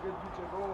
მოგეთ ბიჭებო.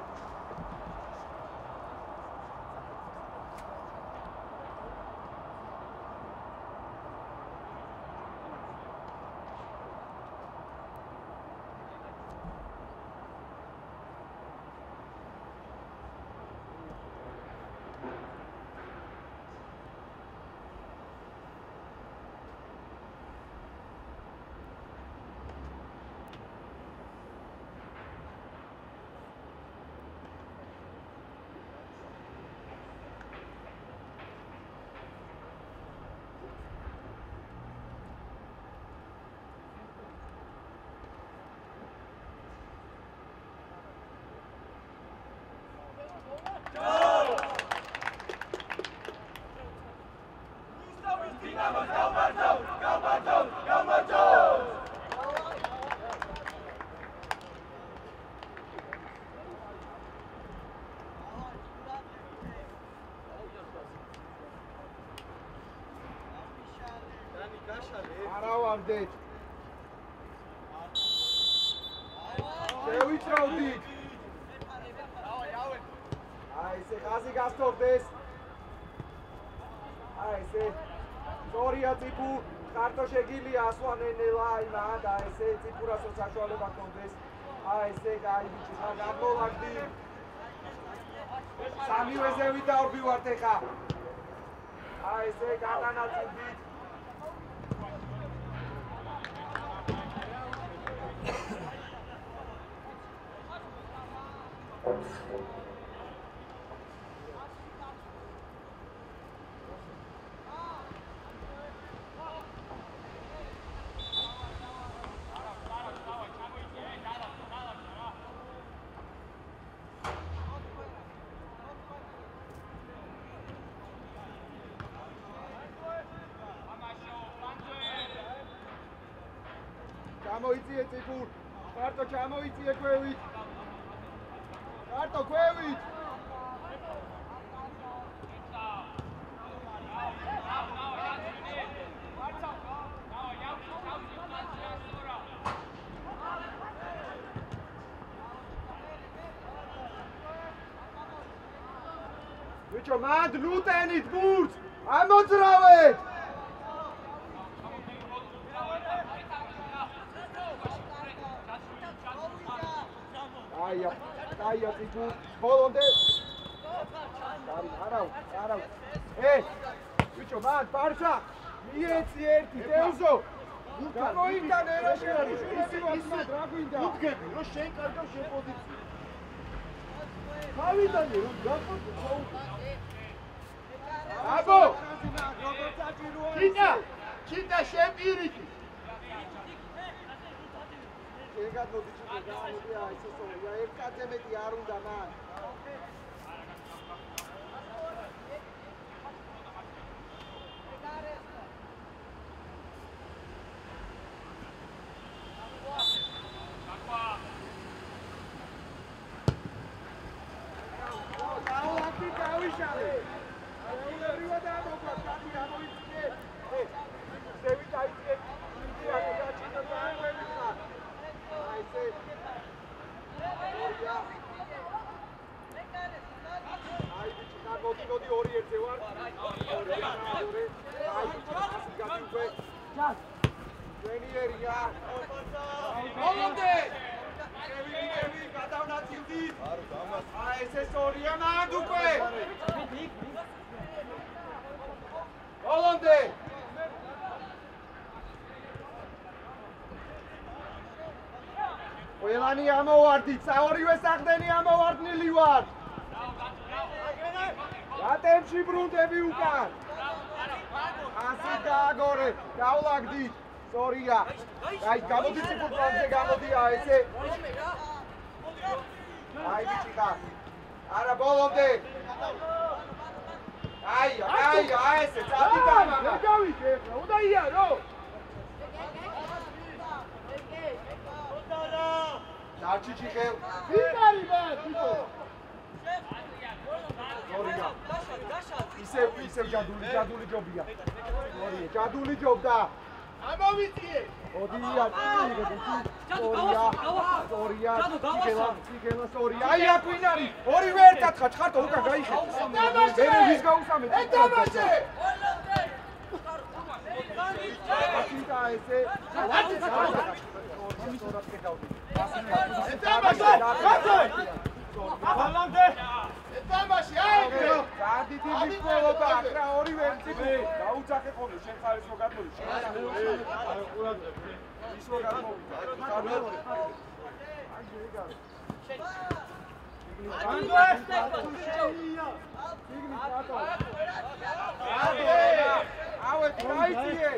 Aravardეთ. შევიწროვდით. აი ესე ხაზი გასწორდეს. აი ესე ზორია ტიპუ კარტო შეგილია ასვანენელა აიმა და ესე ტიპურასო საშუალება გქონდეს. აი ესე კაი ბიჭი ხა გამოვაგდი. სამივეზე ვიდავრბივართ ეხა. აი ესე განანაცვლდით. Გამოიწიე ტიპურ. კარტო ჩამოიწიე ქვევით. კარტო ქვევით. ბიჭო, მანდ ლუტენით ბურთს. ამოძრავეთ. Aia ტიპუ ბოლომდე არა ბიჭო მან პარშა მიეცი ერთი დევზო გამოიტან ერაში არის ისივაც რა გვინდა უდგები რომ შენ კარგავ შენ პოზიცია გავიდანი რომ გაკეთე აბო ჩიტა შენ პირიქი ეგადმოდი ჩიტა გამოდია ისო या एक काजे में तैयार हूं जाना ყველანი ამოვარდით, საორივე საყდენი ამოვარდნილი ვარ. რა ტემპში ბრუნდები უკან. ასე გააგორე, გავლაგდით. სორია. აი, გამოდით ტიპურ პლანზე გამოდია ესე. აი, ბიჭიკა. არა ბოლომდე. აი, ესე, წადი დამა. რა გავიგე, უნდა იარო. დაჩიჩი ხელ. ვინარი ბა, ტიპო. სორია. ისევ ჯადული ჯობია. სორია, ჯადული ჯობდა. ამოვიწიე. ოდია, სტორია. აი აქ ვინ არის? ორივე ერთად ხარ, ხარტო უკან გაიხეთ. მე ვის გაუსამეთ? ეთამაშე. აკიდა ესე. ეთამაშე. ბალანდე. ეთამაშე. აი. გადიდი მისმოლობა აქ რა ორივე ერთი. გაუძახე ხოლმე შენ ხარეს რო გადმოდი. შენ აი ყურადღები. ის რო გადმოვიდა. ავე დაიჭიე.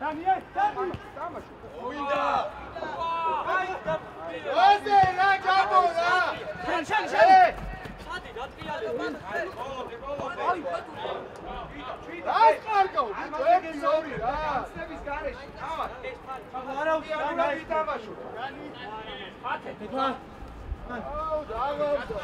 დანიელ, დამაშო. უინდა. ოზე რა გამორა. შენ. სადი დაწიალე. აი კარგო. ერთი ორი რა. სების გარეშე. დავა. არა უცნაური დამაშო. ათე. აუ დაგავდა.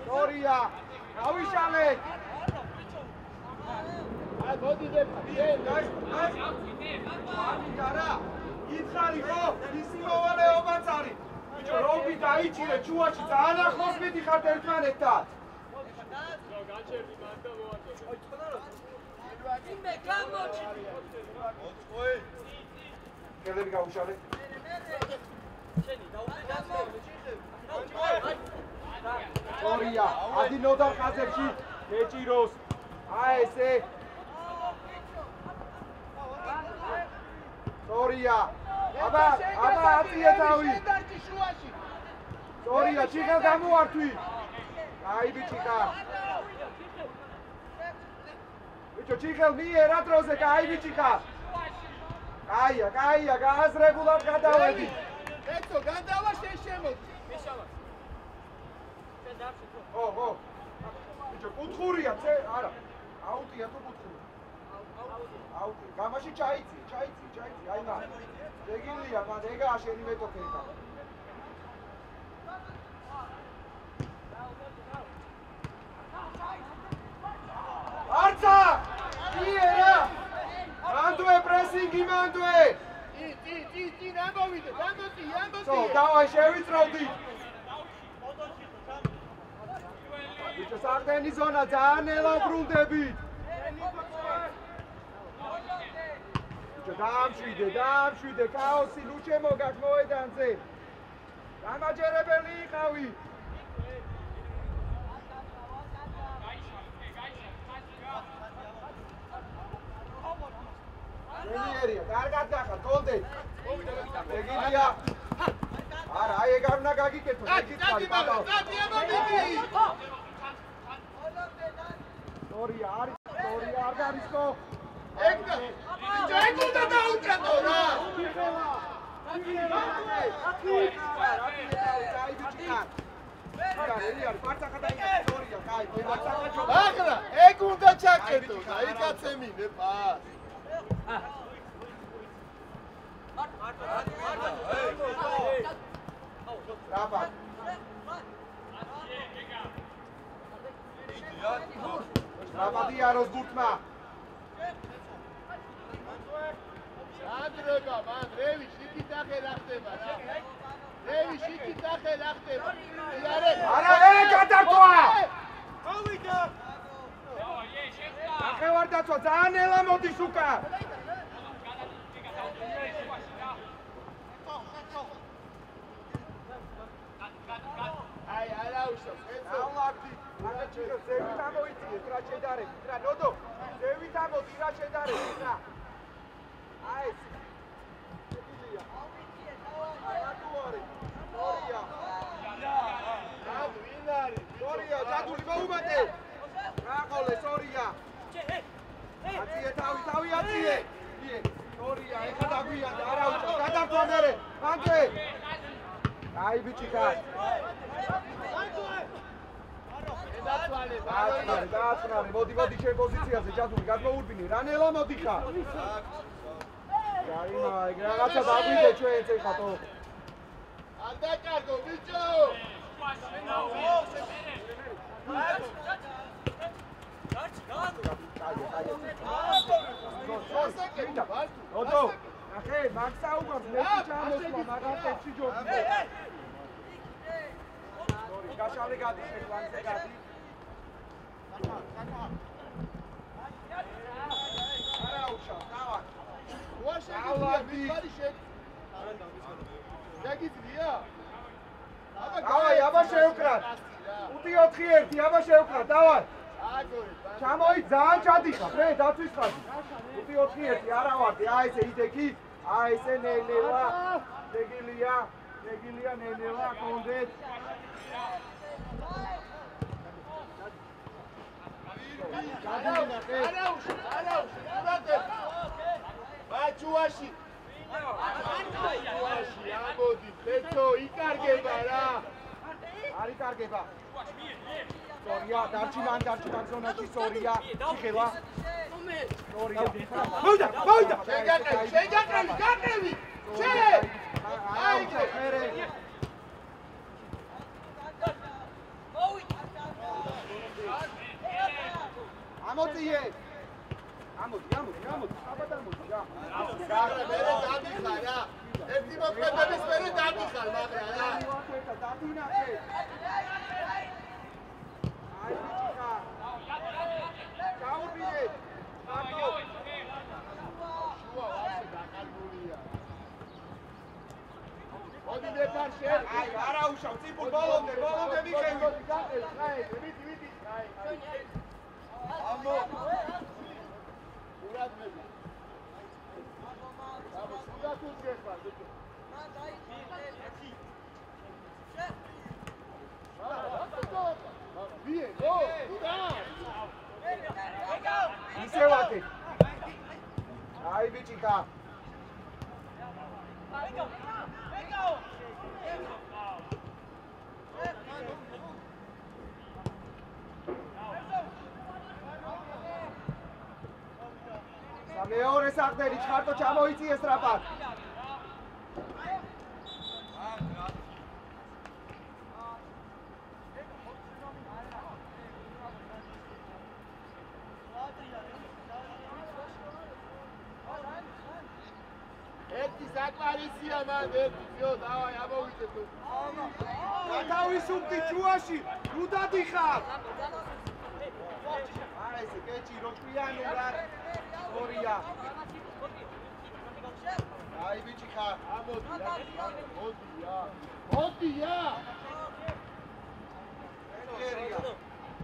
Gloria, ავიშალე. აი მოდი არა, იცხარი ხო? ისი მოვალეობაც არის. ბიჭო, რომი დაიჭირე ჩუაში ძალიან ახლოს მიდიხართ ერთმანეთთან. გაჩერდი მანდა მოაწოდე. იმე გამოჩი. ოცხოი. კელები გაუშალე. შენი დაუჭირე. Gloria, adinodar ხაზებში მეჭიროს. აი ესე. Gloria. აბა აწიე თავი. Gloria, ჩიხელ გამოართვი. აი ბიჭიკა. ბიჭო, ჩიხელ მიერა დროზე, აი ბიჭიკა. კაია, გააზრებულად გადავედი. ეთო, გადავა შენ შემოდი. მიშალა. ო. ბიჭო, კუთხურია, არა. აუტია თუ კუთხური. აუტი. გამაში ჩაიცი. აი მა. ეგილია, მან ეგა შენი მეტოქეა. არცა! იერა! მანდვე პრესინგი მანდვე! ტი, ამოვიდე. სო, დავაი შევიწროვდი. ბიჭო, სარდენი ზონა ძალიან ელაბრუნდებით. ბიჭო, დაამშვიდე, ქაოსი, ლუჩე მოგაქ მოედანზე. გამაჯერებელი იყავი. გენიერია, კარგად გახარ, თოლდე. ეგილია. არა, აი ეგ არ უნდა გაგიკეთო, ეგითხარი ბაბა. Gloria, არ გარისკო. ეგ უნდა დაუჭრატო რა. აღარა, ეგ უნდა ჩაკეთო და იკაცემინე პას. რაბა. რაბადიაროს გურთმა. ანდრება, მან რევი შიკით ახე რა ხდება რა. არა, გადართვა. მოვიდა. ახევარ დაცვა, ძალიან ელა მოდის უკან. აი, არა უშავს. ალაკდი. Čisto, sevi tamo iti, tra čedare, tra nodo, sevi tamo, tira čedare, tra. Ajde. Sorija, Đadu li go umate? Rahole, Sorija. გაწიე. სორია, ეხლა დაგვიანდა, არა უჭერს, გადართვა მერე. მანკე. აი ბიჭი კაც. დააწნარე, მოდი შენ პოზიციაზე, ჯადული, გადმოურბინე, რანელა მოდი ხარ. რაიმა, ეგ რაღაცა დაგვიდე ჩვენ ეხათო. არ დაკარგო, ბიჭო. ოდო, ახე, მაქსა უყავს, მეტი ჩამოსვლა, მაგარ ტექსში ჯობია. გაშალე გადი, შეგვანზე გადი. არა უშავ, დავა. უაშეგდია, მიწარი შეგ. შეგიძლია? აბა შევკრათ. 5-4-1, აბა შევკრათ, დავა. ჩამოი, ძალიან ჩადიხარ, რე, დაცვის ხაზი. 5-4-1, არა ვარდი, აი ესე იდექი, აი ესე ნენელა, შეგილია, ნენელა, კონდეთ. ბაჩუაში ამოდი ბეცო იკარგება რა არ იკარგება სორია დარჩი ზონაში სორია იხელა სორია მოიდა შეგაკრები აი ხერე ამოწიე ამოდი აბა დამოდი რა მერე დადიხარ რა ერთი მოქმედების მერე დადიხარ მაგრამ რა დადინახე აი ბიჭიკა გაურბინე მარტო შუა ვასე დაკარგულია მოდი დეფარ შენ აი არა უშავ წიფულ ბოლომდე მიხევი აი ვიდი აი ამო ურად მე ამო სულად უძგეხარ ბიჭო ისევაკე აი ბიჭიკა მეორე საყდერი ჩხარტო ჩამოიწიე სწრაფად ერთი საკმარისია მან ერთიო დავაი ამოვიდე თუ გათავისუფლდი ჩუაში ნუ დადიხარ არა ესე კეჭი როჭვიანი რა სორია აი ბიჭი ხარ მოდია ერია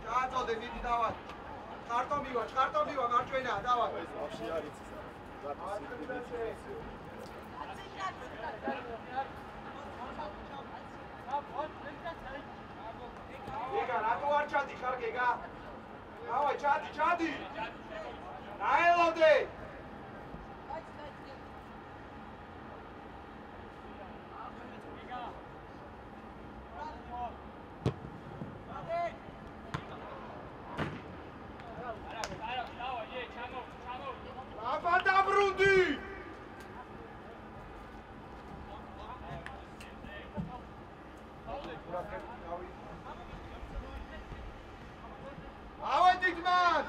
ჩაწოდე მიდი დავა ხარტო მივა მარჯვენა დავა ვაფშე არ იცის გეგა რატო არ ჩადიხარ გეგა დავაი ჩადი დაელოდე აბა დაბრუნდი ავედით მან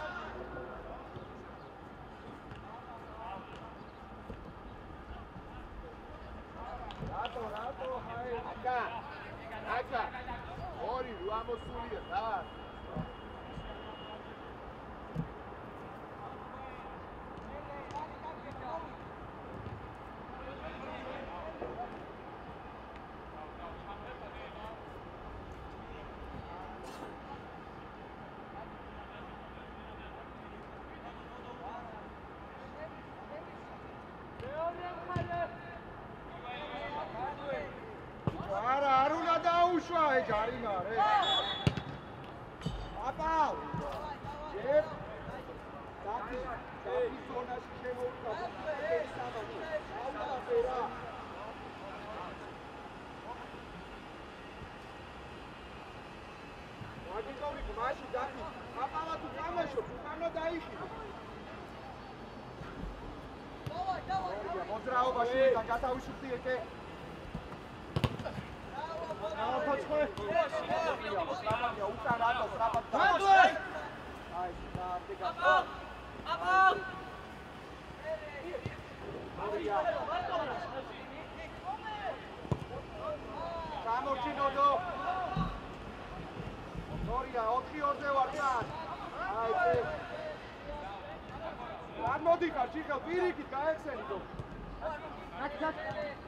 რატო ჰაი აკა ორი რა მოსულია და არ უნდა დაუშვა ეგ არიმა რე აპა ჯერ დაკი დაფის ზონაში შემოუდგა ეს სამათი აუღაფერა მაგიტოვი მაშინ დაფის აპალა თუ თამაშობ უკანო დაიხილე დავაი მოძრაობაში და გათავისუფლდი ეკე აუხოცხე სტრაფია უკან რატო სტრაფად აი დააბდი გასა აპა გამორჩინოდო ნორია 4-2-ზე ვარ თან აი არ მოდიხარ ჩიხელ პირიქით გაეხსენიდო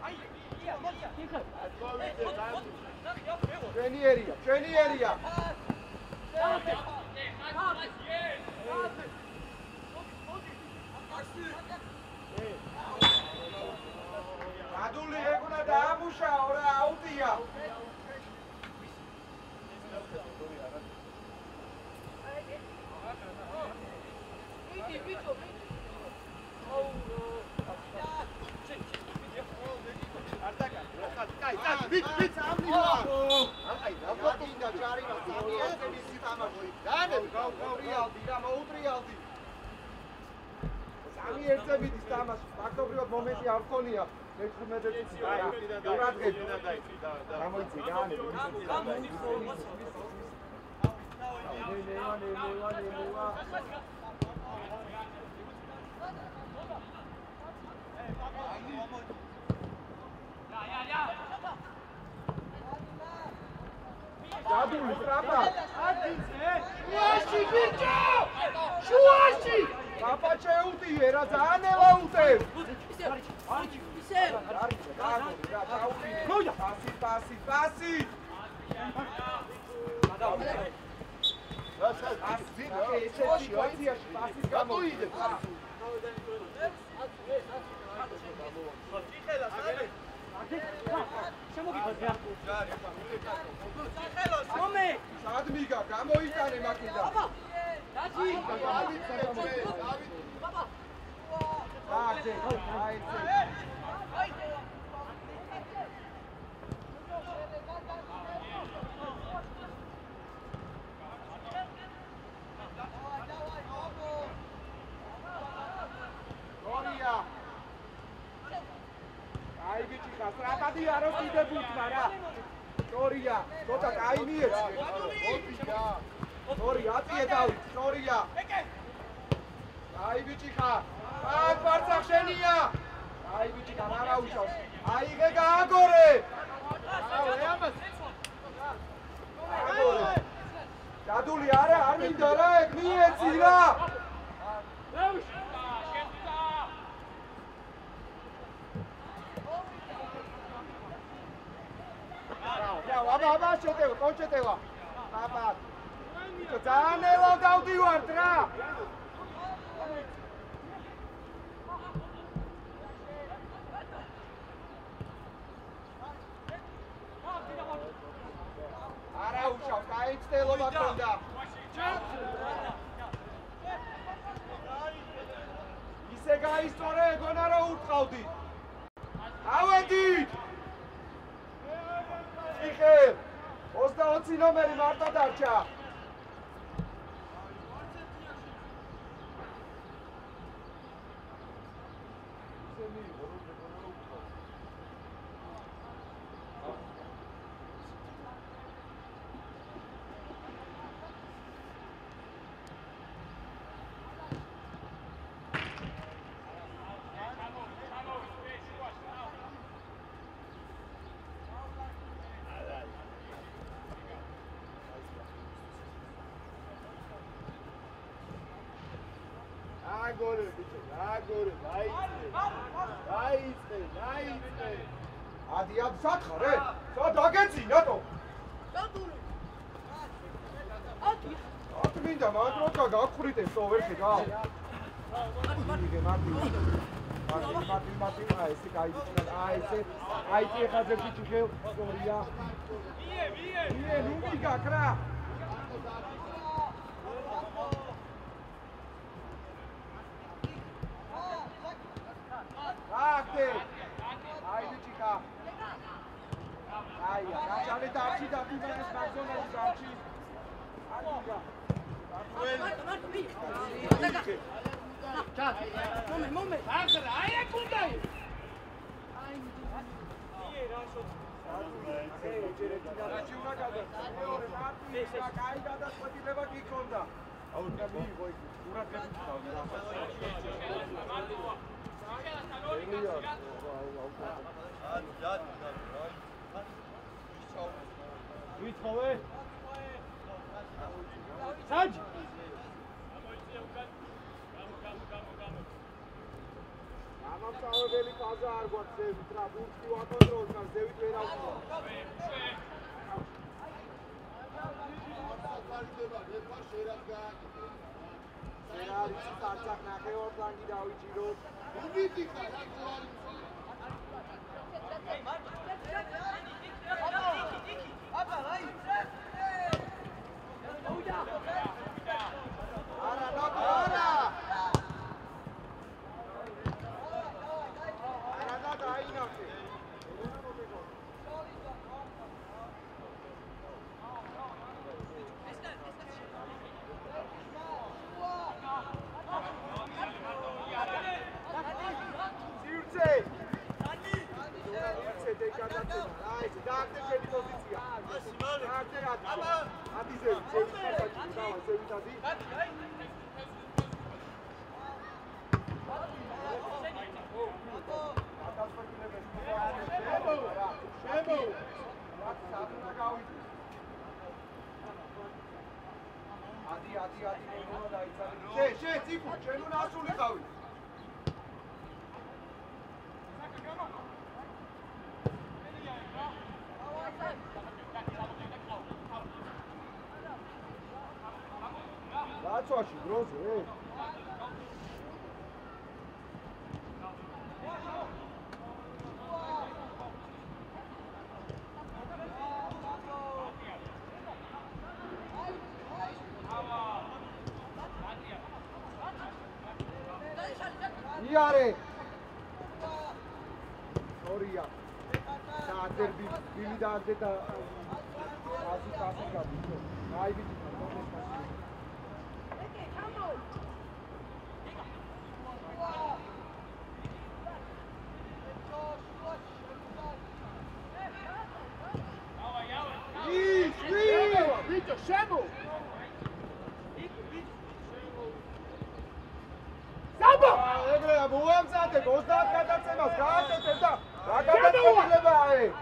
აი მოდია ჩიხელ ჩვენიერია ადული ეგუნა დაამუშაო რა აუტია Bit amniwa. Ai, davotida Charina, Sami ეთები სიტამაშო. განები, გაუტრიალდი და მოუტრიალდი. Sami ეთები სიტამაში, ფაქტობრივად მომენტი არ ხონია. მე-15 წუთი და დურადგები და დაიწი და გამოიწი განები. ნევა. Daduli, trapa! Șuași, Virgea! Șuași! Papa ce uti, era zaneva ute! Pasi! სადმიგა გამოიტანე მაკიდა დაჯი გორია აი ბიჭი გასტრაპადი არო კიდებუთ მარა Șoria, tot ai mie. Șoria, ție dau, Șoria. Ai bicica. Ai parța șenia. Ai bicica, n-ara ușor. Ai gega agore. Daduli are armin dărăc, mie țira. აბა შეტევა, კონჩეტევა. აბა. ძალიან დავდივართ რა. არა უშავ, გაიცდელობა ქონდა. ისე გაისწორე, გონა რა ურტყავდი. ავედით. Michael, 20 ნომერი მარტო დარჩა. აგორე, დაიწყე. ადი აბ სათხარე? სად აგეწინატო? დადური. ადი. ადი მინდა მანდროთა გაგხრიტეს თო ვერ ხედა? მარტი, ესე გაიჩინა, ესე, აი ხაზებში ჩიხელ, გორია. მie, ნუ მიგაკრა. Ite. Ai bichika. Ai, gachale darchi dabimanes magzonas darchi. Adiga. Moment. Ai ekundai. Ai. Ამავე ფაზა არ გვაქვს ზევით რა, ბურთი ვაკონტროლოთ, მაგრამ ზევით ვერ ავწევთ. რა არის წარწახ ნახევარფლანგი დავიჭიროთ. არა, არა. Açoaşı, grozu, Iare! Soria! Saatler bili de adeta azı kaldı. Ay bir Chamo! Samba! Egre, buam zate, gostat gadacebas, gaacetebda. Ra gadacebeleba ai.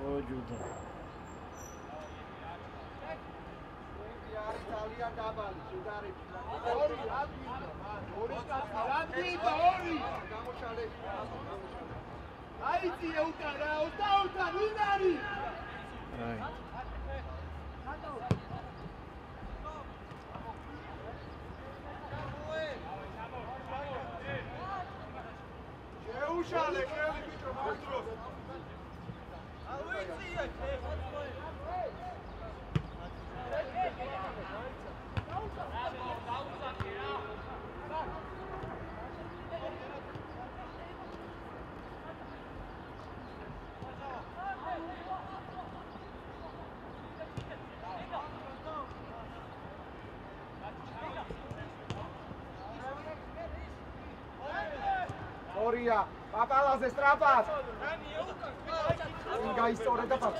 Ojuda. Italian dabali, jugare. Ori. Aici utara, uta, Minari. Ai. Ușale, crede bicho, monstru. Soria, papalase strapas. Inga istore da pat.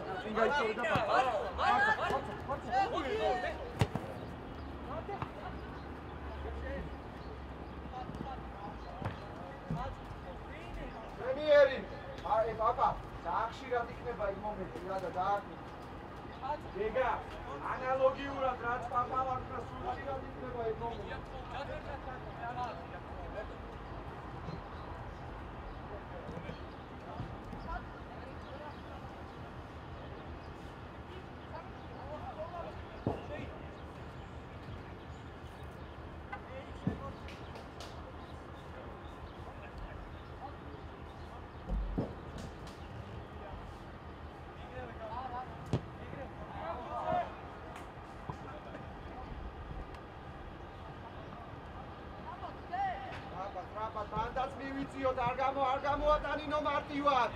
Premieri. Ai papa, saakshirad ikneba im momenti, რა და დააკნი. გეგა, ანალოგიურად რაც პაპალაკ და სულშირად იქნება იმ მომენტი. უწიოთ, არ გამოატანინო მარტივად.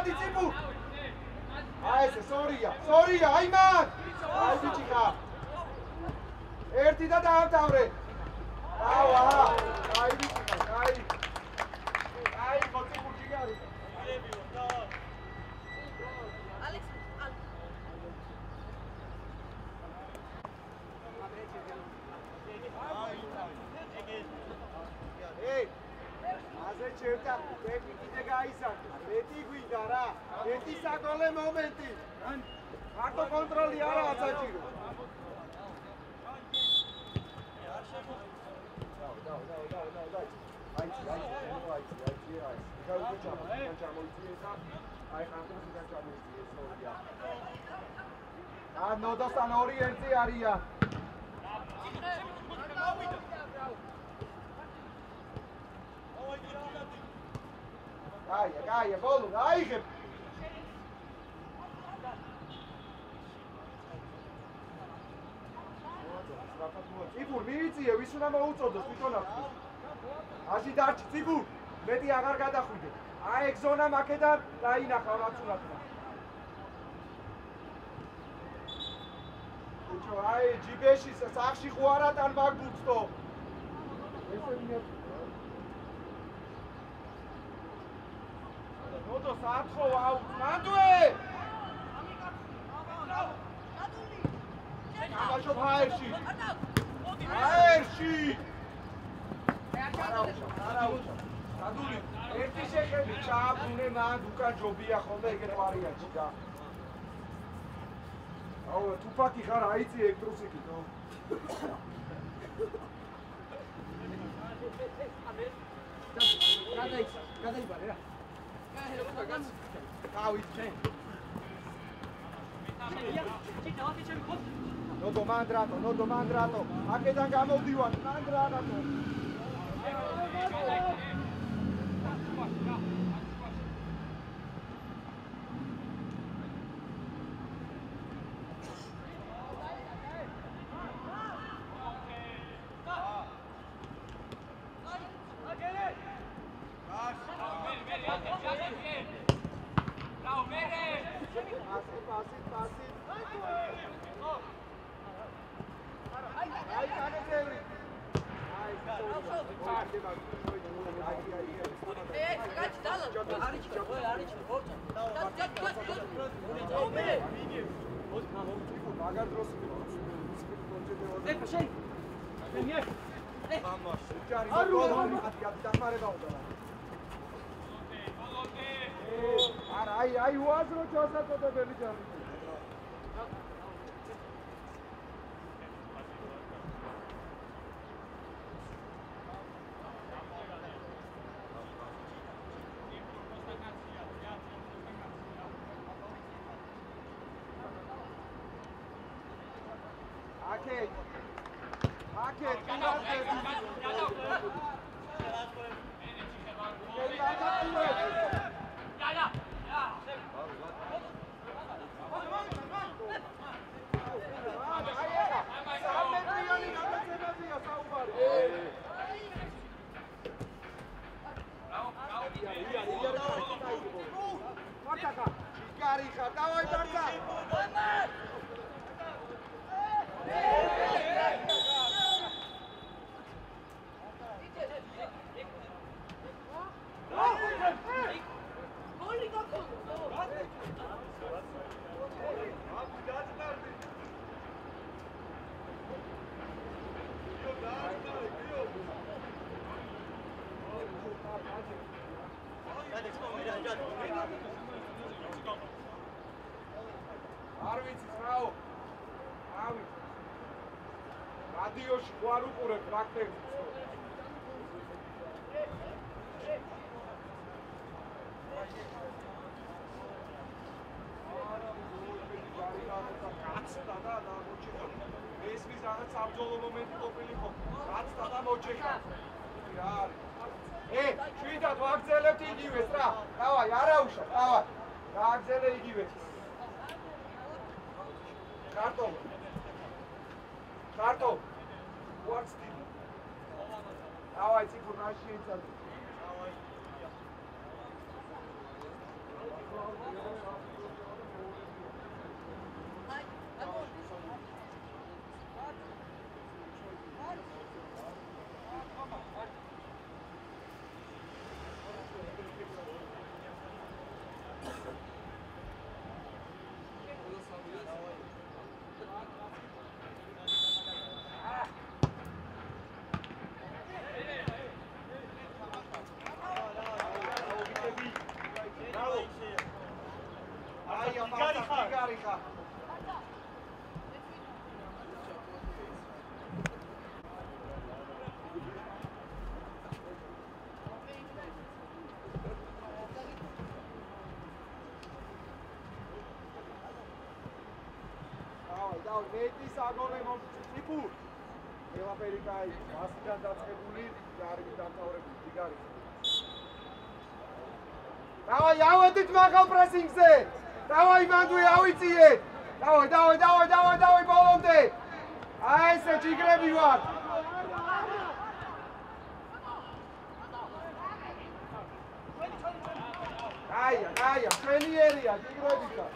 ადი ციფუ. აი ესე სორია, აი მან. აი ბიჭი ხარ. ერთი და დაამთავრე. ავა, აი ბიჭი ხარ, აი. აი მოწი ბურჯი გარი. ეი აზე ჩერტა ტექნიკი გაისაკ მეტი გვინდა რა მეტი საგოლე მომენტი მარტო კონტროლი არაა საჭირო აი ნოდოსთან ორი ერთი არიან Gaia, bolu, aიღებ. ციფურ მიიწიე, ვის უნდა მოუწოდოს თვითონ ახლა. აში დარჩი ციფურ, მეტი აღარ გადახვიდე. აი ეგ ზონა მაქედან დაინახა რაც უნდა ხდა. ბიჭო, აი ჯიბეში სახში ხო არატან მაგბუცტო. ესე მინდა Nodo saatxo აუ ნანდუე გამაშო ფაერში ნანდული ერთი შეხედი ჩააბრუნე მან უკან ჯობია ხოლმე ეგრე ვარიანტი და აუ თუფაკი ხარ აიცი ელექტროსიკი თო გადაიბარე რა Nodo mandrato. Აქედან გამოვდივარ, mandrato. Ai uazro ჩასაკეთებელი ჯარი. რადიოში ყوار უყურებ ტრაქტორს. კაცდა და მოჭიქა. ეს მის რაღაც საბრძოლო მომენტი ყოფილიყო. კაცდა და მოჭიქა. შვიდად ვაგზელებთ იგივეს რა. დავაი, არა უშავ, დავაი. გააგზელე იგივეს. კარტო. ვარც დიდი. დავაი, ციფურ ნაში იცადე. მეტის აგონე მომწიფუ ყველაფერი კაი მასიდან დაწყებული გარიგ დამთავრებული დგარი დავაი ავედით მაღალ პრესინგზე დავაი მანდვი ავიწიეთ დავაი ბოლომდე აი ესე ჯიგრები ვარ აია ჩვენიერია ჯიგრებისა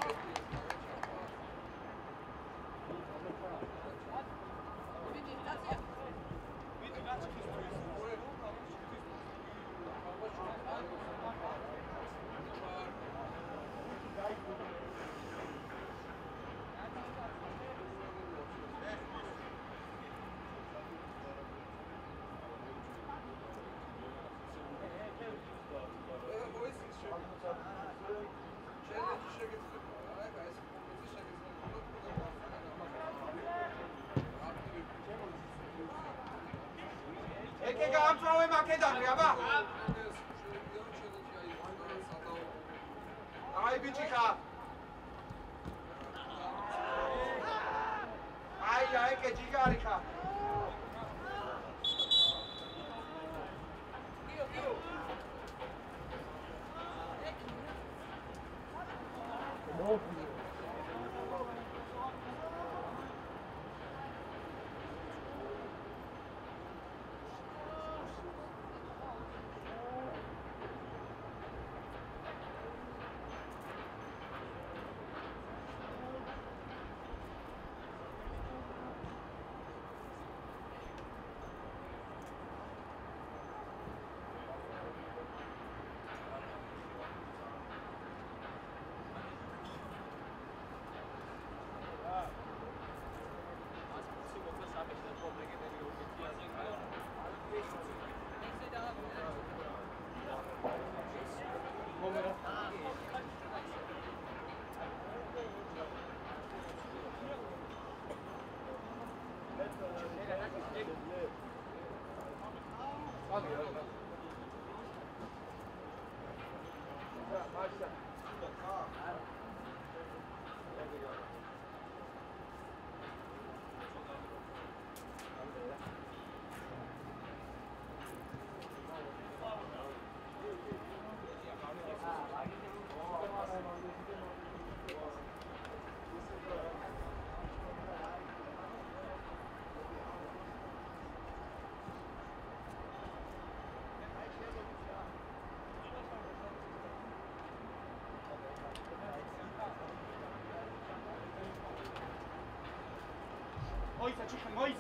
მოიც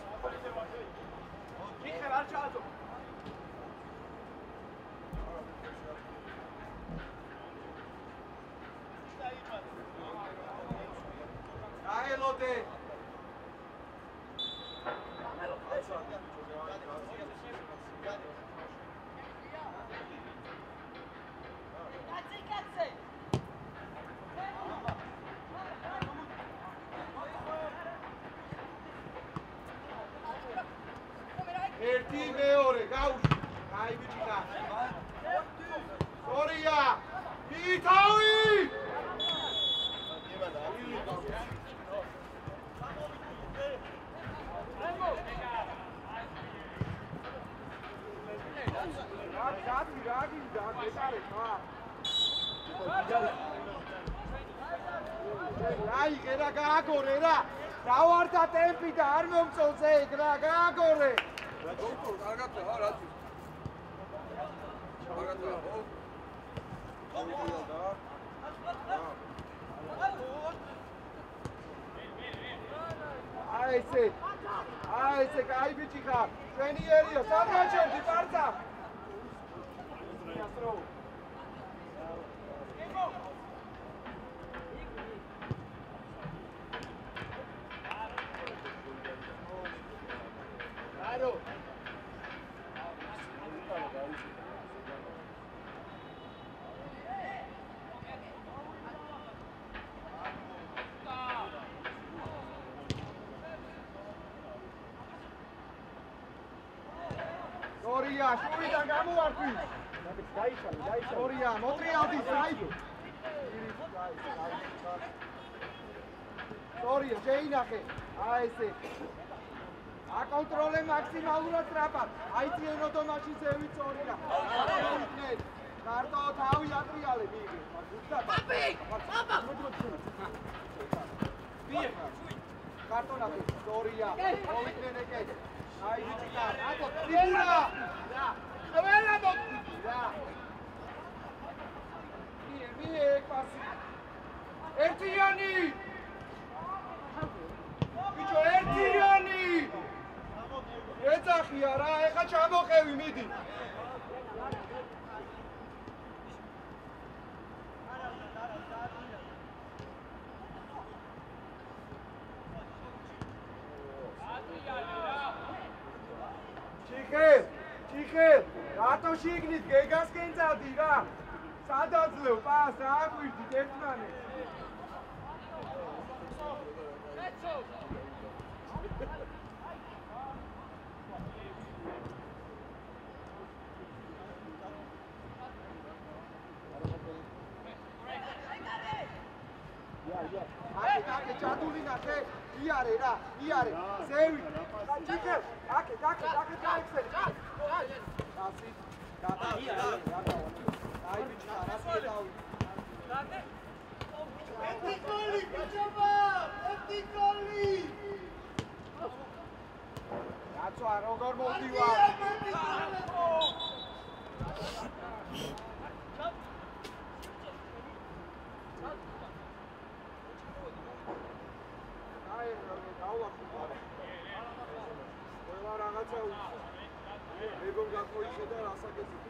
ხიხე არ ჩააძო აელოდე ერთი მეორე გაუშვი აი ბიჭიკა სორია ითავი რა გააგორე რა. დავარდა ტემპი და არ მომწონს ეგ რა, გააგორე. დოქტორ, კარგად რა რა. კარგად რა. აი ესე, კაი ბიჭი ხარ. ჩვენი ერიო, სად გაჩერდი პარცა? Sorry, შურიდან გამოვარდი. დაიშალე. Sorry, მოტრიალდი საიდო. Sorry, შეინახე. აი ესე. აკონტროლე მაქსიმალურად ტრაპად. აიწიენო დონაში ზევი Sorry. კარტო თავი ატრიალე მიიღე. პაპი! პაპა! მიიღე. კარტონა Sorry. მოვიქნენ ეგ. აი ბიჭი ხარ, აკო ტრიბუნა. რა. ყველა მოკვდი რა. მიე პასი. ერთიანი. ბიჭო ერთიანი. ეძახია რა, ეხა ჩამოყევი, მიდი. ჩიხელ, რატო შიგნით გეგას გენწავდი რა? სადაძლევ პას რა აგვირდით ერთმანეთს. აკე ჩადული ნახე, იარე რა, იარე, ზევი. ჩიხელ, აკე გაიქცევი. ასი, აი ბიჭი, რასკე დავი. ერთი გოლი, ბიჭობა, ერთი გოლი. რაცვა, როგორ მოვდივარ? ეგონ გაკოიშე და რასაკეთებ?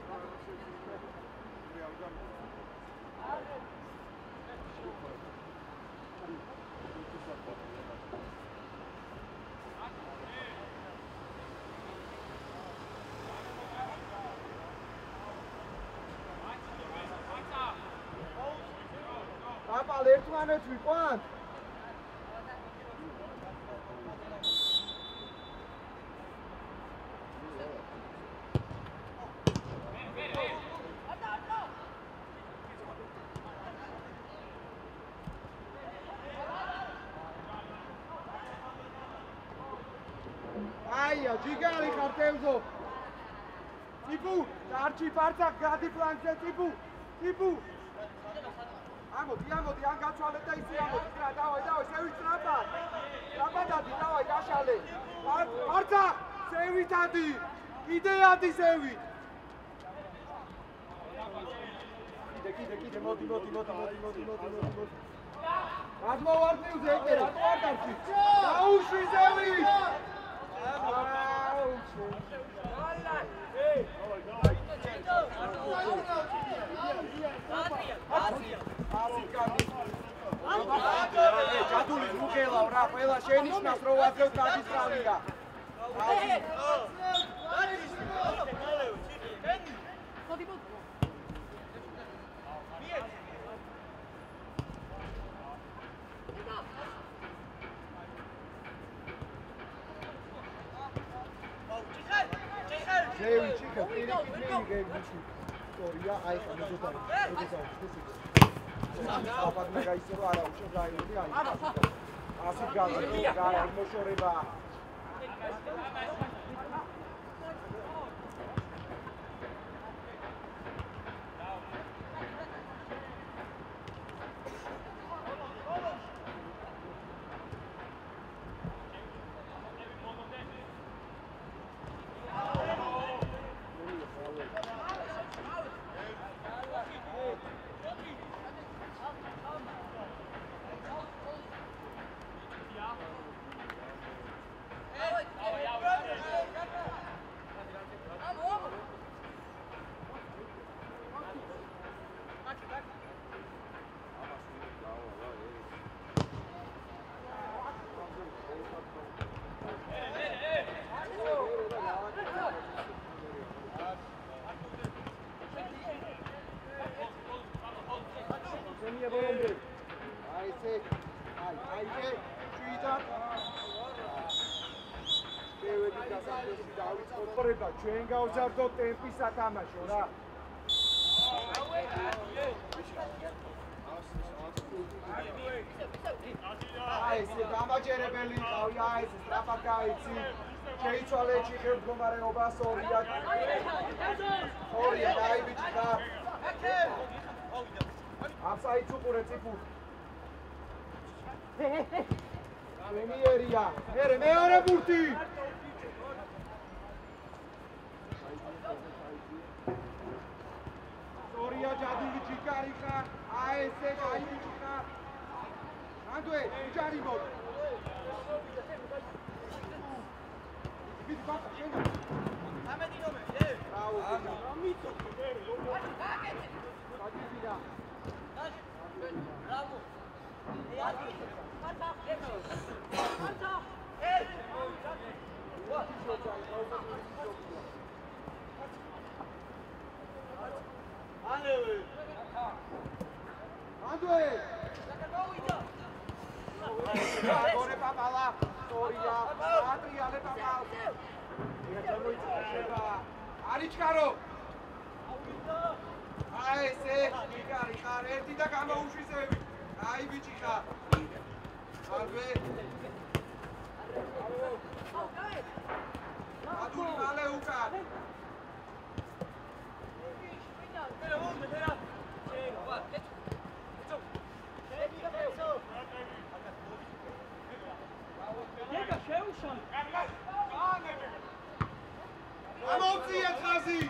აპალ ერთმანეთს ვიყვანთ? აია, ჯიგარი ხარ თევზო. ტიპუ, დარჩი პარცა გადი ფლანგზე ტიპუ. ამოდი, ან გაცვალეთ და ისე ამოდი. რა, დავაი, სევი ტრაპა. ტრაპადადი, დავაი, გაშალე. პარცა, სევი დადი. იდეადი სევი. კიდე, მოდი. გადმოვარდნილზე ეგ რა, არ დარჩი. დაუშვი სევი. ჯადული მუღელავ რა, ყველა შენიშნავს რომ ვაძლევ დაგისრალია. ზევი ჩიქა, პირიქით გეგმიში. Sorry, აი ხა მოგდარი. აბად მე გაიცევა არა უშო გაიოდი აი. ასი გაი მოშორება. აიქე, შვიდად. შევედი გასაკვირში დავიწყოთ. ხორება, ჩვენ გავზარდოთ ტემპის სათამაშო რა. აი ეს გამაჯერებელი ყავი, აი ეს სწრაფად გაიცი. შეიცვალე ჩიხე მდგომარეობა სორია. სორია დაიბიჭი და აფსაიდს უყურე ციფუ. პრემიერია. მეორე ბურთი. სორია ჯადილი ჩიკარიხა. აი ესე დაიბიჭი და ანდვე უჯარიბო. Bit bak, şimdi. Ahmet İnome. Bravo. Amito. Hadi bir daha. Bravo. Hadi. Marta. Marta. Andue. Andue. Agora para lá. Soria. Adriane para lá. არიჩკარო აი ესე იკარი ხარ ერთი და გამოუშვისები აი ბიჭი ხარ არვე ადური მალე უკან Amountия ხაზი.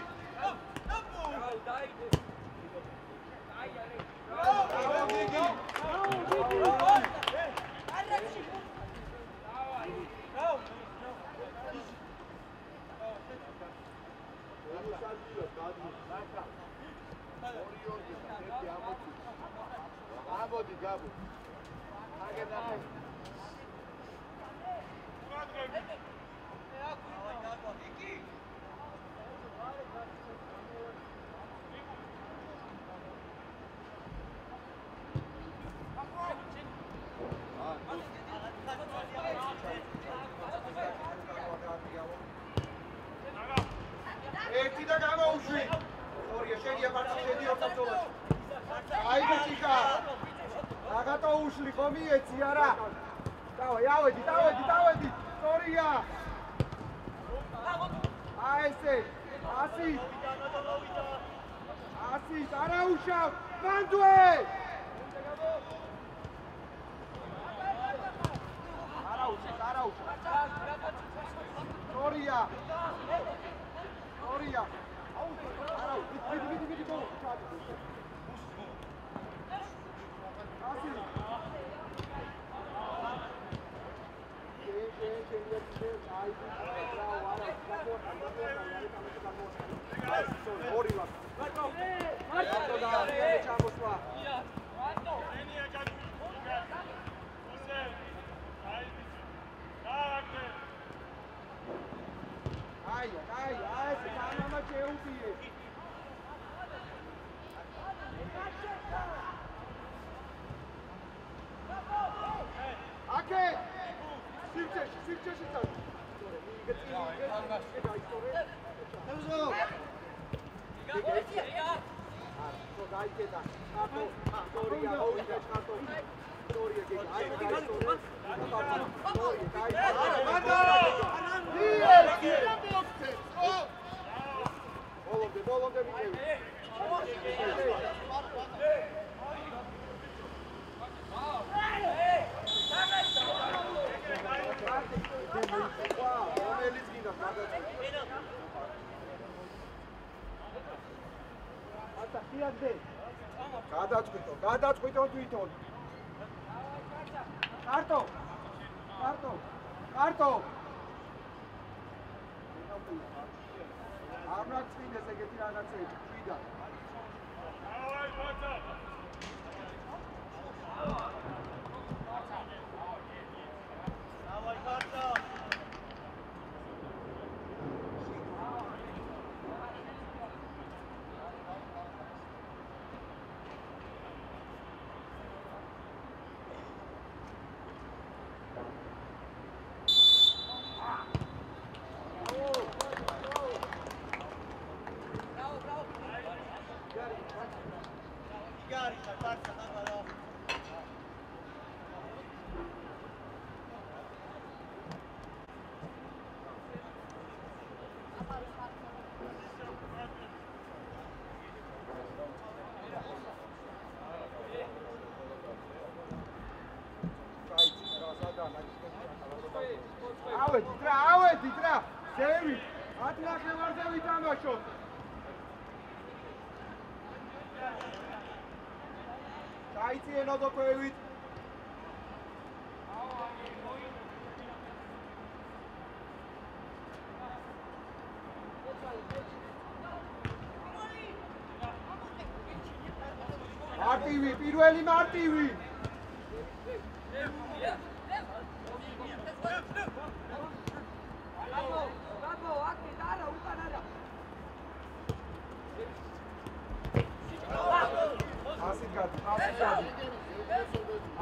Ამოდი გაბო. აგედაფე. ერთი და გამოუშვი. ორია შედია პარტი შედია ოქტომბერში. აი ბიჭიკა. რაგატო უშლი ხომ მიეცი არა? დავედი. სორია. აი ესე. 100. არა უშავ. მანდვე. არა უშავ. სორია. Sorry. Vidi go. გადაწყვიტო თვითონ. კარტო. არ მაქცინდეს ეგეთი რაღაცები, შვიდა. ავედით რა ზევი 10 ნახევარზე ვითამაშოთ დაიწიენო დოქვევით მარტივი პირველი მარტივი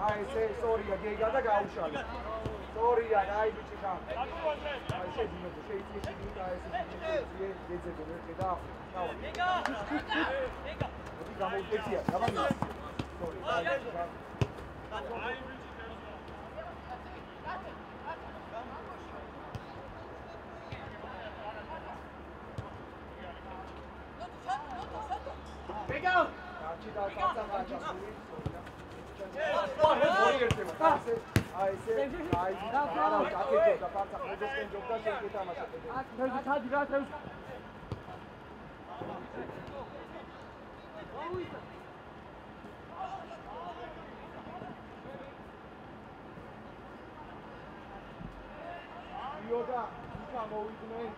აი ესე სორია გეგა და გაუშალე სორია აი ბიჭი ხა აი შეძინო შეიძლება აი ესე გეძებო მე და დავა გეგა გეგა მოდი გამოუწესია გამომი სორი აი გეგა აჩი და კაცა სორი აი ესე აი და არა აკეთო და პარცა მოდესკენ ჯობდა შეიძლება თამაშობდე ეს ჩადი რა თავს იოდა იქა მოვიდნენ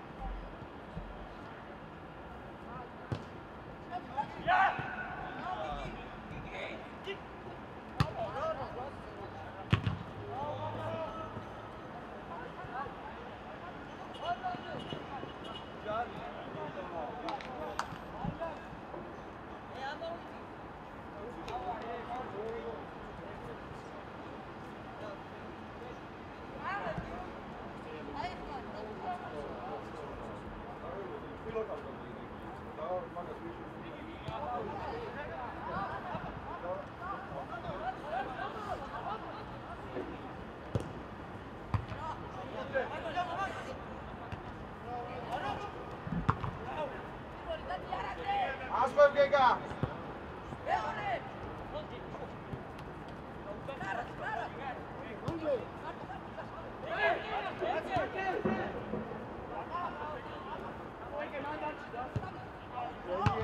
გეგა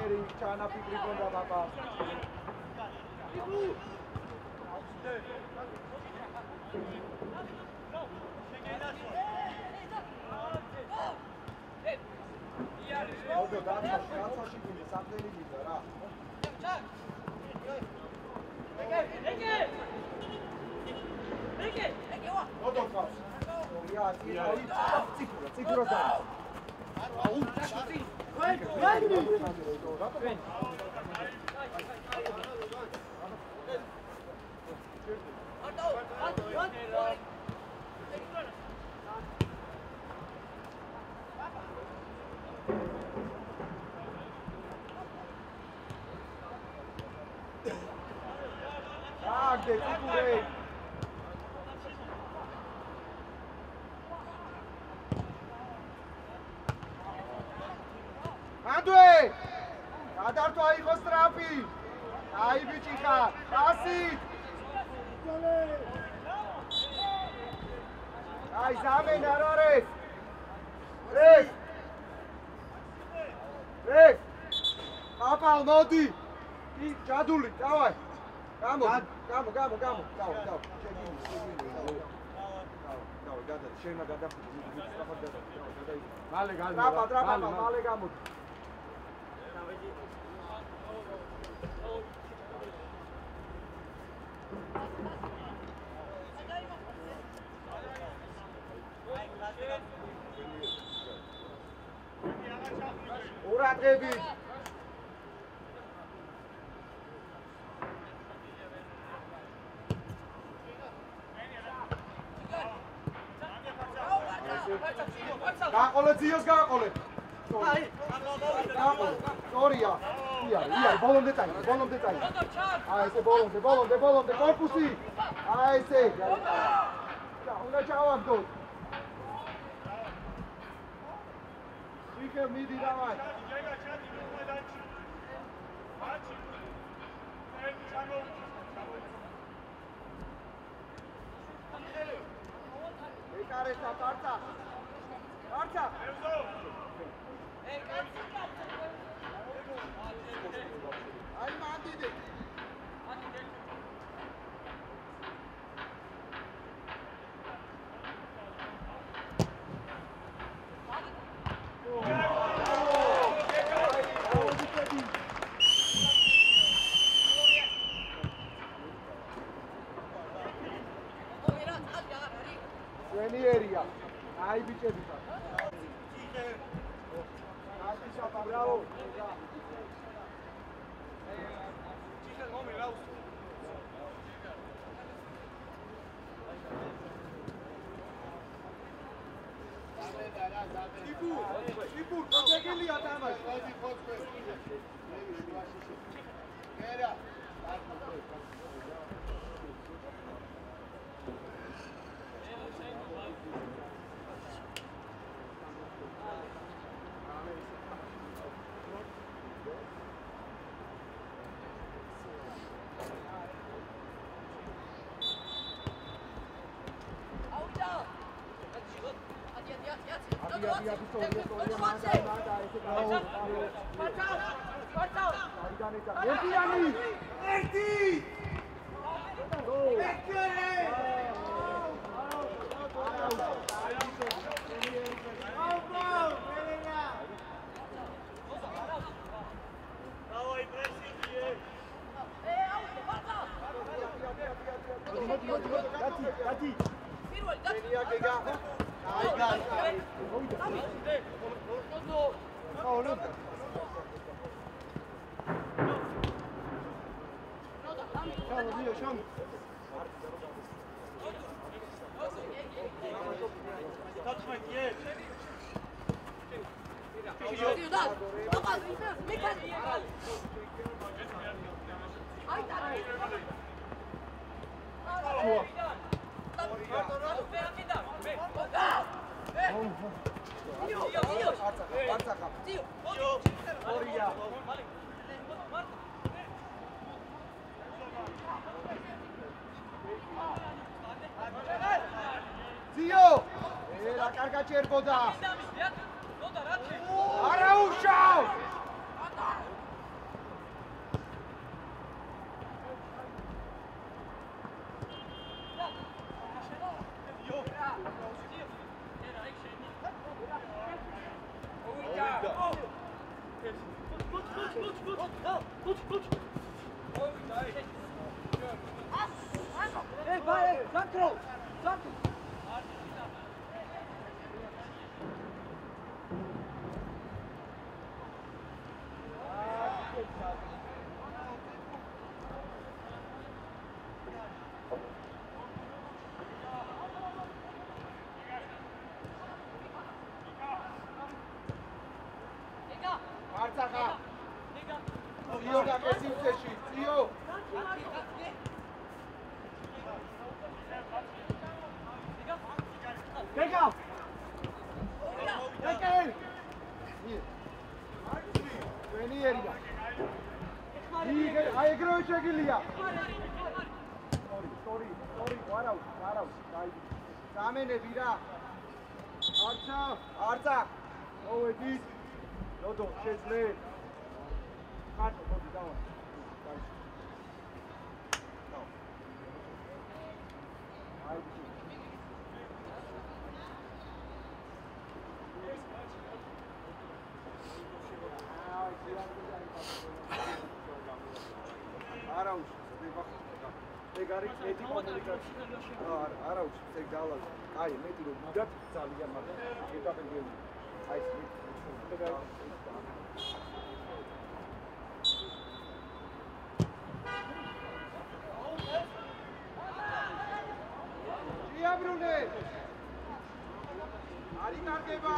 ვენიერი ჩანაფიქრი გონდა ბაბა ოდო დაცაში გინდა საფრენი გინდა რა ეგე ოდო ხავს ია ციკურა და აუ Agde, figure! Andue! Adar tu ai costrapi! Ai bicica! Asit! Ai zamen arores! Rek! Rek! Apal modi! Jaduli, davai! Gamo, gamo. Ciao. Ciao, gada, scena gada. Male gamo. Trapa, male gamo. Ura trebi. გაყოლე ძიოს გაყოლე. სორია. ია, ბოლომდე წაი. აი ესე ბოლომდე კორპუსი. აი ესე. უნდა ჩავაგდო. იქე მიდი დავაი. ესა პარცა. პარცა. აი მანდიდე. Venieria. Ai bicebi fa. Bravo. Ibu, çekiliyor tamam. Zio! La carga cercoda! Araújo! Zio da che si uscì, Zio! Lega! Lega! Venieria! Ai groce gilia! Sorry, varau, dai. Samene vira. Arța! Oh, edit. Dodo, șezle. Cartă, tot dau. Hai. Araújo, você vai pegar aqui e comunicar. Araújo, você dá-la. Ai, mete o gato, sabe, já mas eu tava vendo. Ai, pegar. Dia Brune. Ari karteba.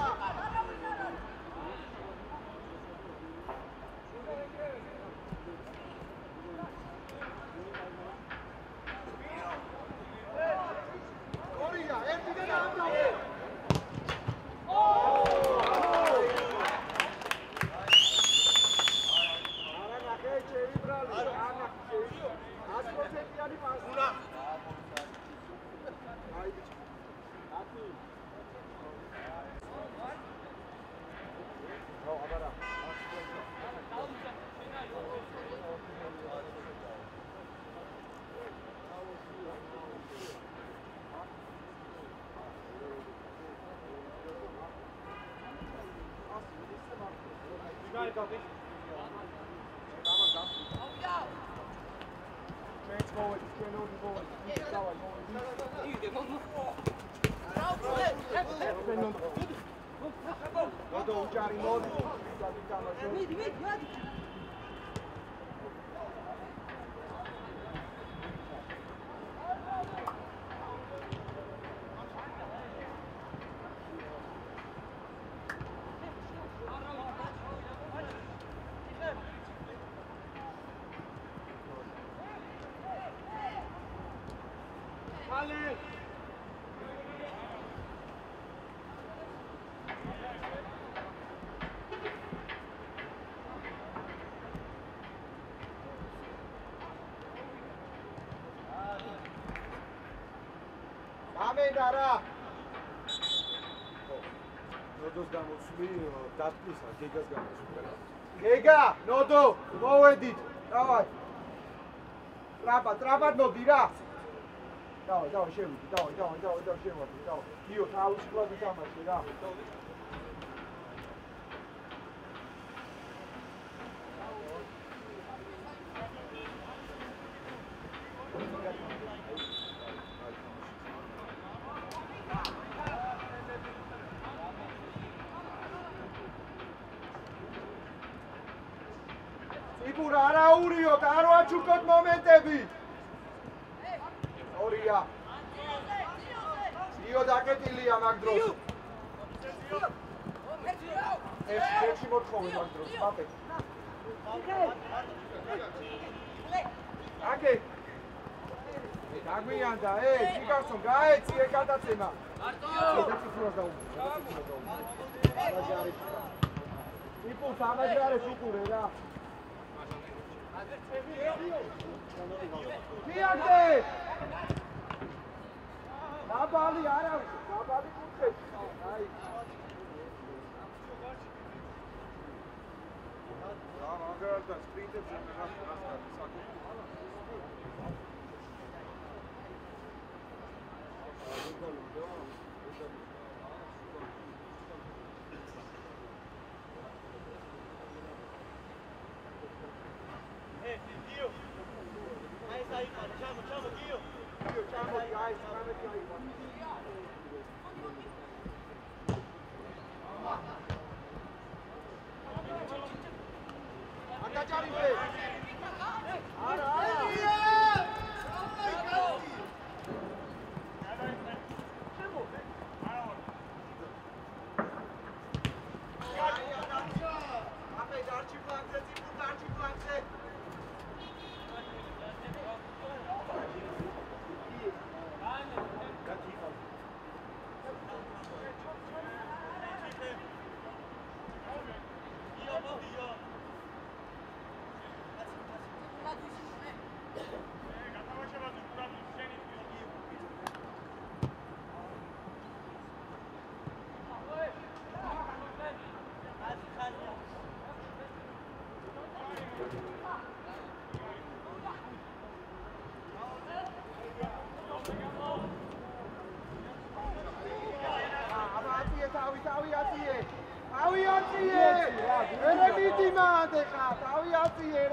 ამენარა ნოდოს გამოსვლი დათვლისა გეგას გამოსვლა გეგა ნოდო მოვედით დავай ტრაპად მოდი რა დავай შევიდი დავай შევიდი დავай გიო თავის კლუბი თამაში რა იბურა არაურიო და არ ვაჩუქოთ მომენტები ორია იო დაკეტილია მაგ დროს ერთი მოთხოვე მაგ დროს პაპე აკე დაგვიანდა ჯიგარსონ გაეციე გადაცემა იპულს ამაჟარეს უყურე რა მიაგდე დაბალი არ არის დაბალი კუთხეში აი მაგარად სპრინტებზე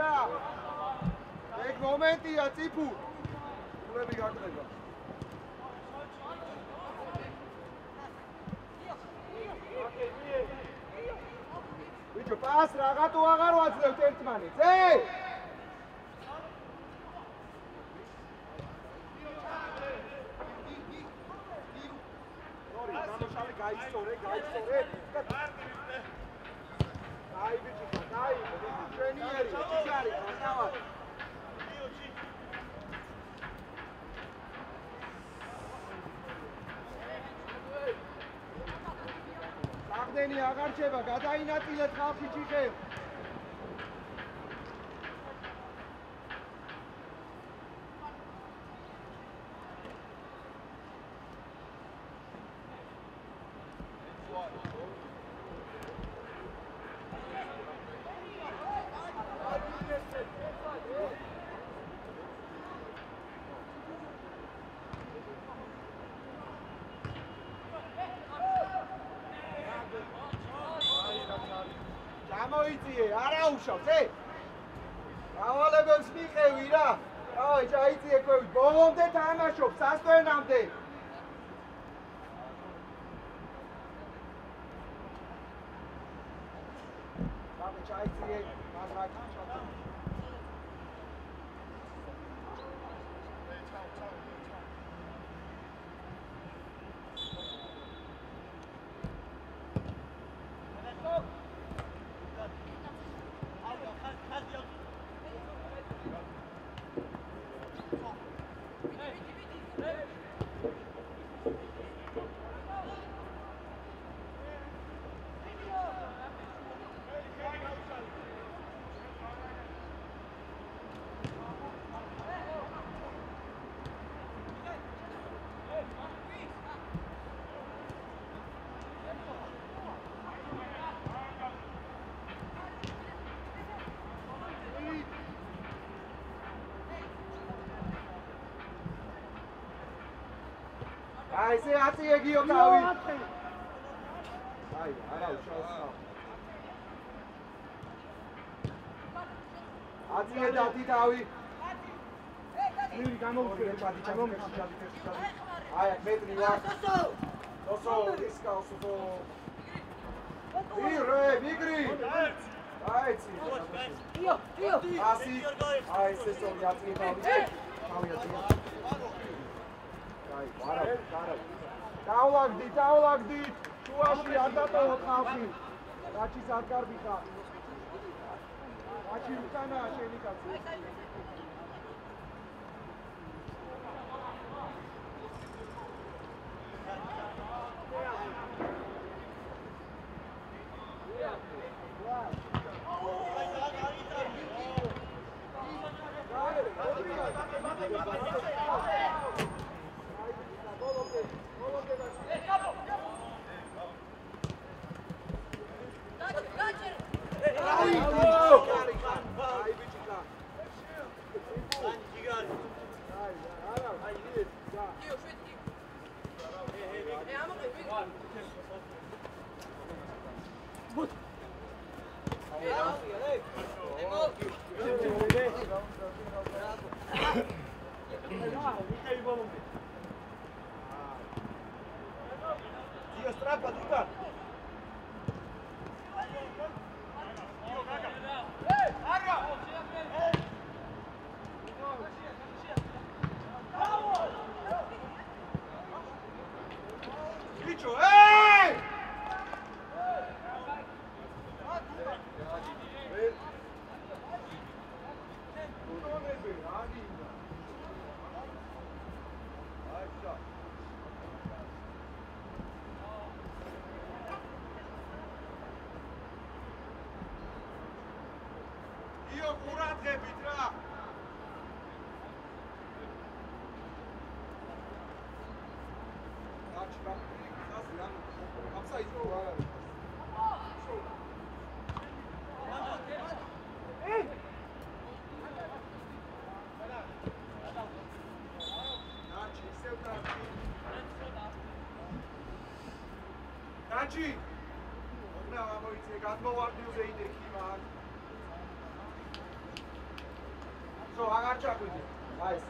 რა მომენტია წიფუ გულები გაკრება ვიჭო პას რაღაცო აღარ ვაძლევთ ერთმანეთს გამოსავი გაიწორე აი ვიჭო აი ტრენიერი ჯარი დავარ აღდენი აღარ შეება გადაინაწილეთ ხალხი ჭიხე გამოიწი ჭიე, არა უშავს, გავალებელს მიყევი რა. აი, ჩაიწიე ქვევით, ბოლომდე თამაშობ, სასტვენამდე. რამე ჩაიწიე, მაგრამ აი ესე აწიე გიო თავი. აი, არა უშავს. აწიე დადი თავი. მივი გამოვიწყე ჩადი, ჩადი. აი, მეტრი ვარ. ოსო, ისკა ოსო. ვიგრი. აი, ცი. იო. ასი. აი, ესე სწორი აწიე თავი. თავი აწიე. დავლაგდი, შუაში არ დატოვოთ ხალხი. რაჩის არ კარგი ხარ. რაჩი უკანაა შენი კაცი. Naci! Odmah vam ovice, gadmovardni uze ide kivan. So, agar čakujte. Nice.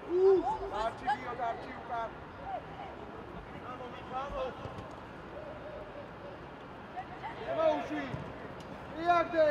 არჩი გიო არჩი უკან ემოუში იაგდე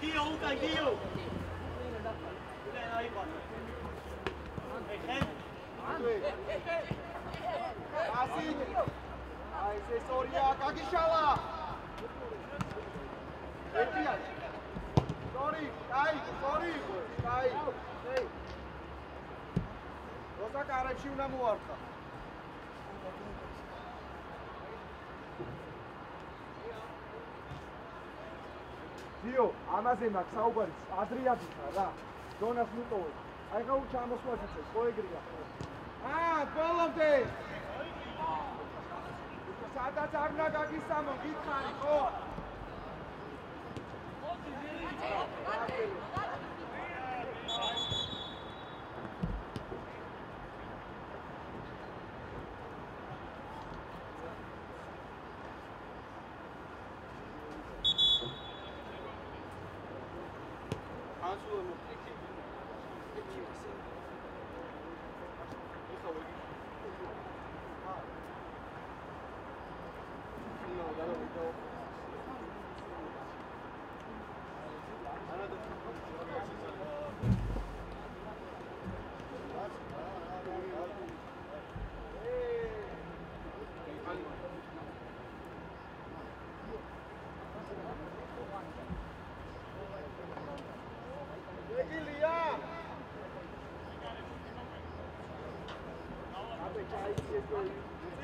Gio, Ucan, Gio. Así. Ay, se Soria, Kagishala. Sorry, sorry. Rosa Karabshi una muarta. Dio, ამაზე მაქვს საუბარი, ადრიადიხა რა. ზონას მიტოვე. აი ხა ჩამოსვაჭიცე, კოეგრია. ბოლომდე. სადაც არ უნდა გაგისამო, გითხარი, ხო?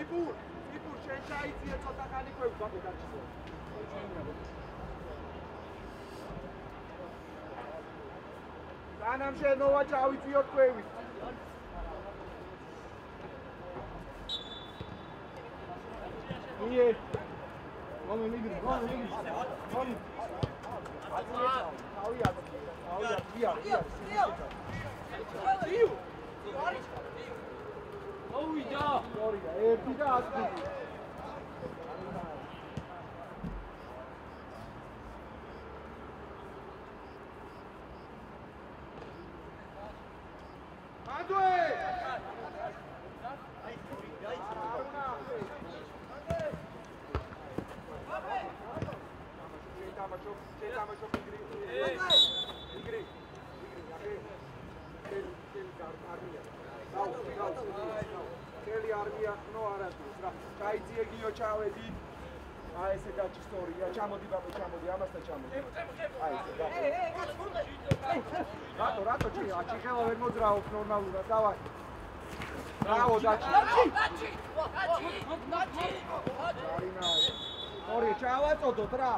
Ipur, შენ ჩაიწიე ცოტა ხანი ყვევს ბაბე დაჩისო. სანამ შენ მოვა ჩავიწიოთ ყვევით. იე. მომი მიგრი. მომი. ავია. Oida! Gloria, pida aspi. Andue! Teli armia no aratis ra. Kaidzie gio ჩავედი. აი ესე გაჩისტორია, ჩამოდი ბაბო, ჩამოდი, ამასთან ჩამოდი. აი ესე და. რატო ჩი, აჩიხელა ვერ მოძრაობს ნორმალურად, დავაი. ბრავო დაჩი. ორი ჩავაწოდოთ რა.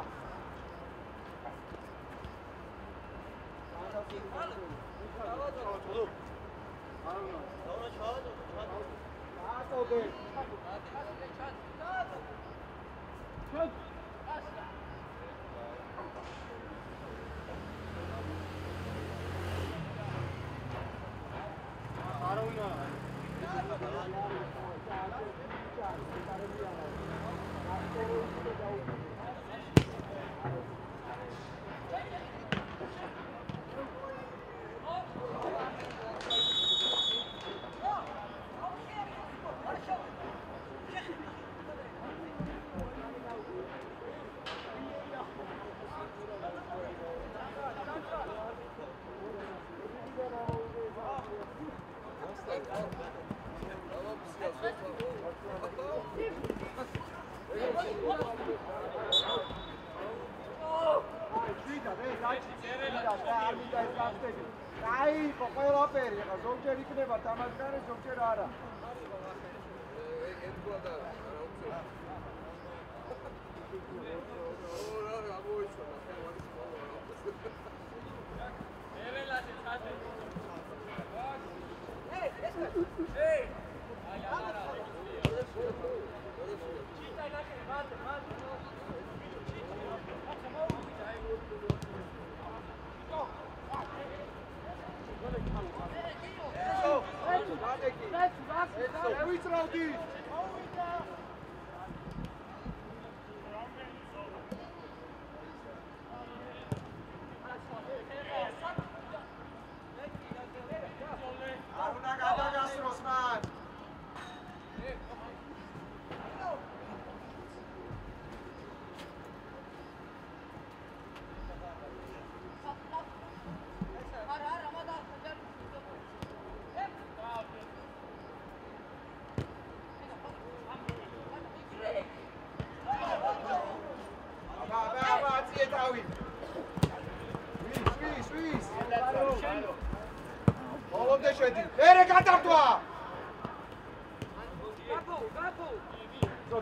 ხო ყველაფერი ახლა ზოგჯერ იქნება თამაშგარე ზოგჯერ არა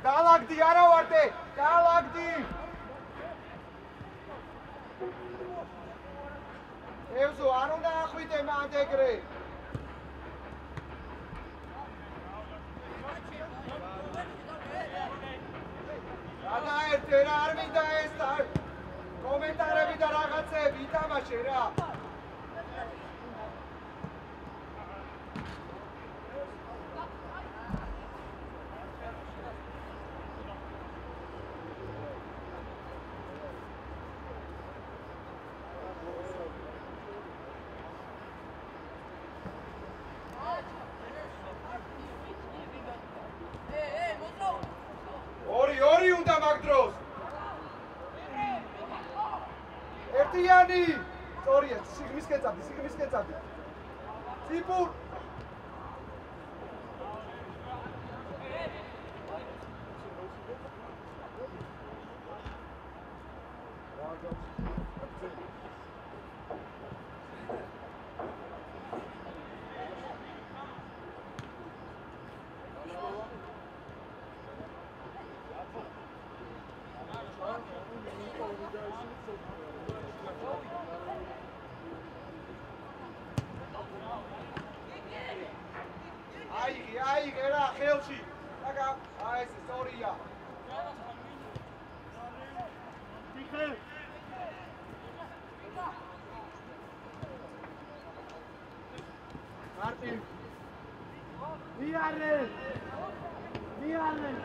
Galagdi, არა ვარდე, Galagdi. ევზო, არ უნდა ახვიდე მანდ ეგრე. გადაერთე რა, არ მინდა ეს კომენტარები და რაღაცები, ითამაშე რა. ორი უნდა მაგ დროს. ერთიანი. სწორია, სიგმისკენ წავდი. ციპურ. აიღე რა ხელში. აი ეს სწორია. დიხე. მარტინ. მიარე.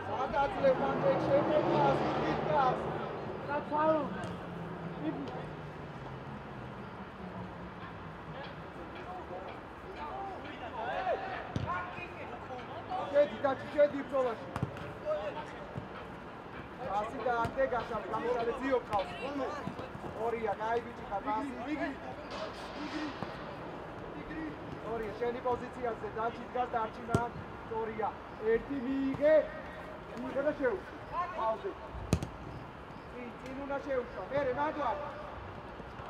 სადაძლე მანდექ შემეკას, იტკას. კაცაო. შედი ბრძოლაში. ასი და ამდე გასავ გამორალე ძიო ყავს. ორია, კაი ბიჭი ხარ. იგრი. ორია, შენი პოზიციაზე დაჭი დგას დარჩინა. ორია, ერთი მიიღე და შეუშვა. ყავზე. წინ უნდა შეუშვა. მერე მანდვარ.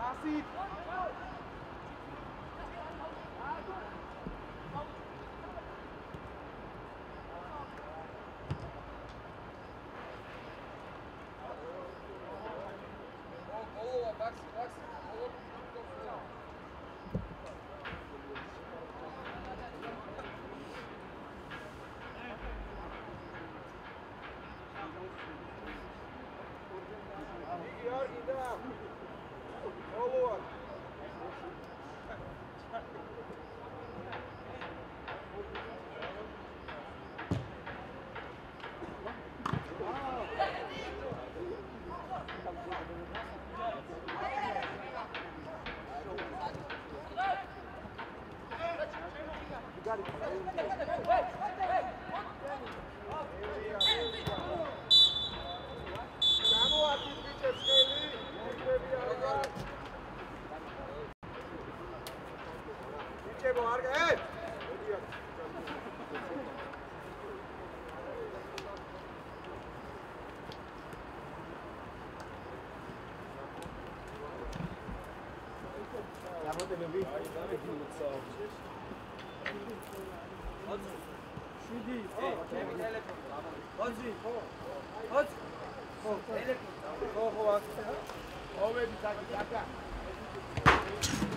ასი ხო, ახლა. ოვები ძაგი, ძაგა.